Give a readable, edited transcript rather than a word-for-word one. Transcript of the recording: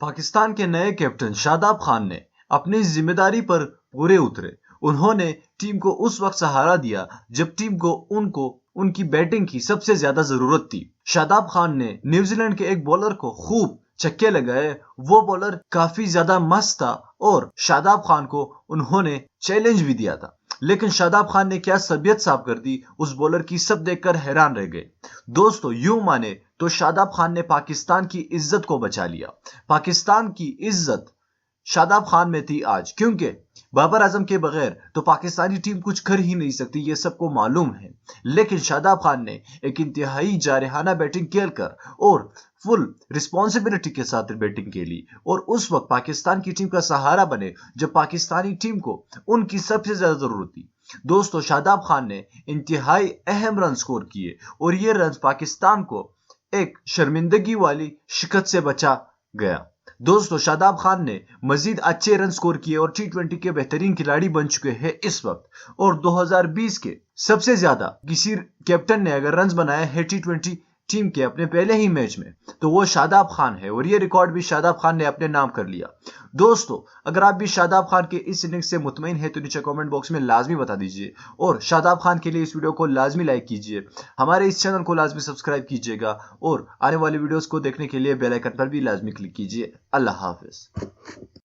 पाकिस्तान के नए कैप्टन शादाब खान ने अपनी जिम्मेदारी पर पूरे उतरे। उन्होंने टीम को उस वक्त सहारा दिया जब टीम को उनकी बैटिंग की सबसे ज्यादा जरूरत थी। शादाब खान ने न्यूजीलैंड के एक बॉलर को खूब छक्के लगाए। वो बॉलर काफी ज्यादा मस्त था और शादाब खान को उन्होंने चैलेंज भी दिया था, लेकिन शादाब खान ने क्या सबियत साफ कर दी उस बॉलर की, सब देखकर हैरान रह गए। दोस्तों, यूं माने तो शादाब खान ने पाकिस्तान की इज्जत को बचा लिया। पाकिस्तान की इज्जत शादाब खान में थी आज, क्योंकि बाबर आजम के बगैर तो पाकिस्तानी टीम कुछ कर ही नहीं सकती, ये सबको मालूम है। लेकिन शादाब खान ने एक इंतहाई जारहाना बैटिंग खेलकर और फुल रिस्पॉन्सिबिलिटी के साथ बैटिंग खेली और उस वक्त पाकिस्तान की टीम का सहारा बने जब पाकिस्तानी टीम को उनकी सबसे ज्यादा जरूरत थी। दोस्तों, शादाब खान ने इंतहाई अहम रन स्कोर किए और ये रन पाकिस्तान को एक शर्मिंदगी वाली शिकस्त से बचा गया। दोस्तों, शादाब खान ने मजीद अच्छे रन स्कोर किए और टी20 के बेहतरीन खिलाड़ी बन चुके हैं इस वक्त। और 2020 के सबसे ज्यादा किसी कैप्टन ने अगर रन बनाए हैं टी20 टीम के अपने पहले ही मैच में, तो वो शादाब खान है और ये रिकॉर्ड भी शादाब खान ने अपने नाम कर लिया। दोस्तों, अगर आप भी शादाब खान के इस इनिंग्स से मुतमईन है तो नीचे कमेंट बॉक्स में लाजमी बता दीजिए और शादाब खान के लिए इस वीडियो को लाजमी लाइक कीजिए। हमारे इस चैनल को लाजमी सब्सक्राइब कीजिएगा और आने वाली वीडियोस को देखने के लिए बेल आइकन पर भी लाजमी क्लिक कीजिए। अल्लाह हाफिज।